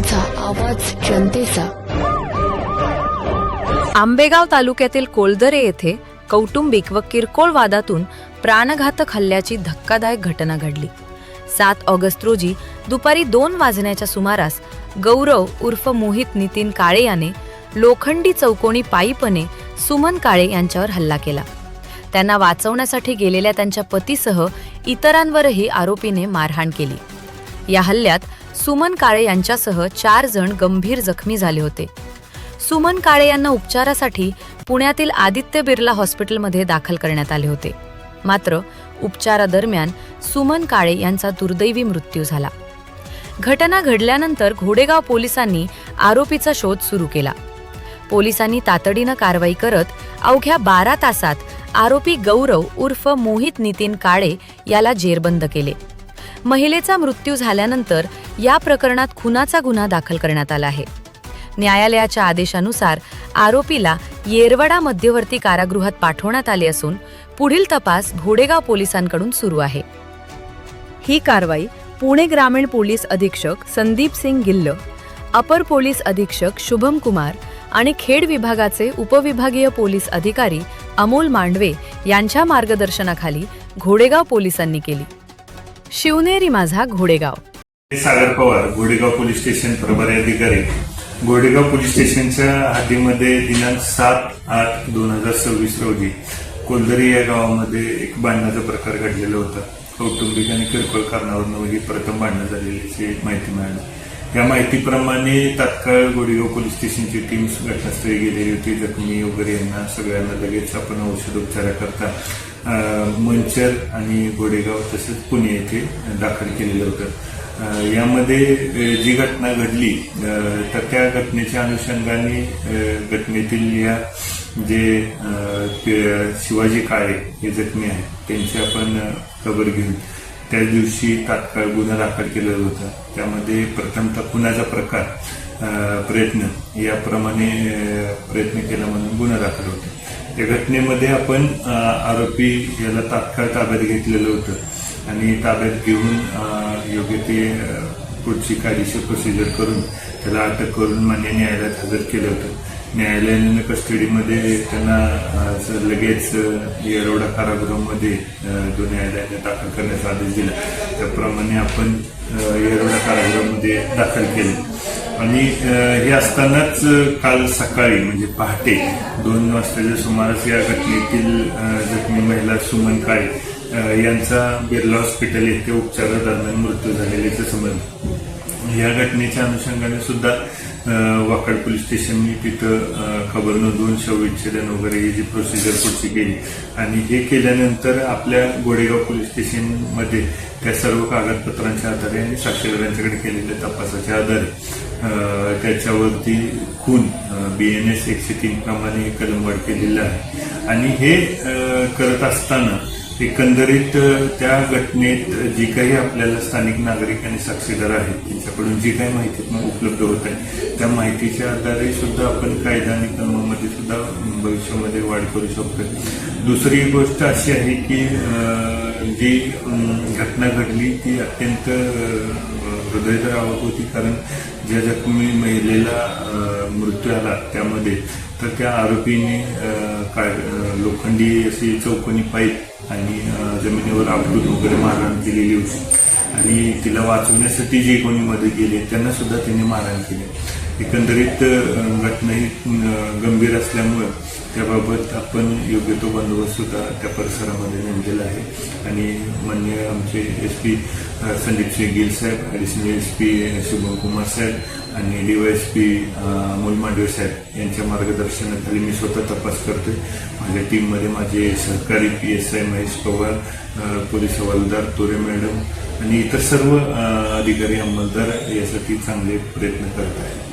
माझा आवाज जनतेचा. आंबेगाव तालुक्यातील कोलदरे येथे कौटुंबिक व किरकोळ वादातून प्राणघातक हल्ल्याची धक्कादायक घटना घडली. 7 ऑगस्ट रोजी दुपारी 2 वाजण्याच्या सुमारास गौरव उर्फ मोहित नितीन काळे याने लोखंडी चौकोनी पाईपने सुमन काळे यांच्यावर हल्ला केला. त्यांना वाचवण्यासाठी गेलेल्या त्यांच्या पतीसह इतरांवरही आरोपीने मारहाण केली. या हल्ल्यात सुमन काळे यांच्यासह 4 जण गंभीर जखमी झाले होते. सुमन काळे यांना उपचारासाठी पुण्यातील आदित्य बिर्ला हॉस्पिटलमध्ये दाखल करण्यात आले होते. मात्र उपचारादरम्यान सुमन काळे यांचा दुर्दैवी मृत्यू झाला. घटना घडल्यानंतर घोडेगाव पोलिसांनी आरोपीचा शोध सुरू केला. पोलिसांनी तातडीनं कारवाई करत अवघ्या 12 तासात आरोपी गौरव उर्फ मोहित नितीन काळे याला जेरबंद केले. महिलेचा मृत्यू झाल्यानंतर या प्रकरणात खुनाचा गुन्हा दाखल करण्यात आला आहे. न्यायालयाच्या आदेशानुसार आरोपीला येरवडा मध्यवर्ती कारागृहात पाठवण्यात आले असून पुढील तपास घोडेगाव पोलिसांकडून सुरू आहे. ही कारवाई पुणे ग्रामीण पोलीस अधीक्षक संदीप सिंग गिल्ल, अपर पोलीस अधीक्षक शुभम कुमार आणि खेड विभागाचे उपविभागीय पोलीस अधिकारी अमोल मांडवे यांच्या मार्गदर्शनाखाली घोडेगाव पोलिसांनी केली. शिवनेरी माझा घोडेगाव. सागर पवार, घोडेगाव पोलीस स्टेशन प्रभारी अधिकारी. घोडेगाव पोलीस स्टेशनच्या हद्दीमध्ये दिनांक 7/8/2026 रोजी कोलदरी या गावामध्ये एक भांडणाचा प्रकार घडलेला होता. कौटुंबिक आणि किरकोळ कारणावरून ही प्रथम भांडणं झालेली माहिती मिळाली. या माहितीप्रमाणे तात्काळ घोडेगाव पोलीस स्टेशनची टीम घटनास्थळी गेलेली होती. जखमी वगैरे यांना सगळ्यांना लगेच आपण औषधोपचाराकरता मंचर आणि घोडेगाव तसेच पुणे येथे दाखल केलेलं होतं. यामध्ये जी घटना घडली तर त्या घटनेच्या अनुषंगाने घटनेतील या जे शिवाजी काळे हे जखमी आहेत त्यांची आपण खबर घेऊन त्या दिवशी तात्काळ गुन्हा दाखल केलेला होता. त्यामध्ये प्रथमतः खुनाचा प्रकार प्रयत्न याप्रमाणे प्रयत्न केला म्हणून गुन्हा दाखल होता. या घटनेमध्ये आपण आरोपी याला तात्काळ ताब्यात घेतलेलं होतं आणि ताब्यात घेऊन योग्य ते पुढची कायदेशीर प्रोसिजर करून त्याला अटक करून मान्य न्यायालयात हजर केलं होतं. न्यायालयाने कस्टडीमध्ये त्यांना लगेच येरवडा कारागृहामध्ये जो न्यायालयाने दाखल करण्याचा आदेश दिला त्याप्रमाणे आपण येरवडा कारागृहामध्ये दाखल केलं. आणि हे असतानाच काल सकाळी म्हणजे पहाटे 2 वाजताच्या सुमारास या घटनेतील जखमी महिला सुमन काळे यांचा बिर्ला हॉस्पिटल येथे उपचारादरम्यान मृत्यू झालेल्याचे समजले. या घटनेच्या अनुषंगाने सुद्धा वाकड पोलीस स्टेशनने तिथं खबर नोंदवून शवविच्छेदन वगैरे ही जी प्रोसिजर पुढची केली आणि हे केल्यानंतर आपल्या घोडेगाव पोलीस स्टेशनमध्ये त्या सर्व कागदपत्रांच्या आधारे आणि साक्षीदारांच्याकडे केलेल्या तपासाच्या आधारे त्याच्यावरती खून BNS 103 प्रमाणे कलमवाढ केलेला आहे. आणि हे करत असताना एकंदरीत त्या घटनेत जी काही आपल्याला स्थानिक नागरिक आणि साक्षीदार आहेत त्यांच्याकडून जी काही माहिती उपलब्ध होत आहे त्या माहितीच्या आधारे सुद्धा आपण कायदा आणि कानूनामध्ये सुद्धा भविष्यामध्ये वाढ करू शकतो. दुसरी गोष्ट अशी आहे की जी घटना घडली ती अत्यंत हृदयद्रावक होती. कारण ज्या जखमी महिलेला मृत्यू आला त्यामध्ये तर त्या आरोपीने लोखंडी अशी चौकोनी पाईप आणि जमिनीवर आपटून वगैरे मारहाण केलेली होती आणि तिला वाचवण्यासाठी जे कोणी मदत केली त्यांना सुद्धा त्यांनी मारहाण केली. एकंदरीत घटना ही गंभीर असल्यामुळे त्याबाबत आपण योग्य तो बंदोबस्त सुद्धा त्या परिसरामध्ये नेमलेला आहे. आणि माननीय आमचे SP संदीप सिंग गिल साहेब, ॲडिशनल SP शुभम कुमार साहेब आणि DYSP अमोल मांडवे साहेब यांच्या मार्गदर्शनाखाली मी स्वतः तपास करतोय. माझ्या टीममध्ये माझे सहकारी PSI महेश पवार, पोलीस हवालदार तोरे मॅडम आणि इतर सर्व अधिकारी अंमलदार यासाठी चांगले प्रयत्न करत आहेत.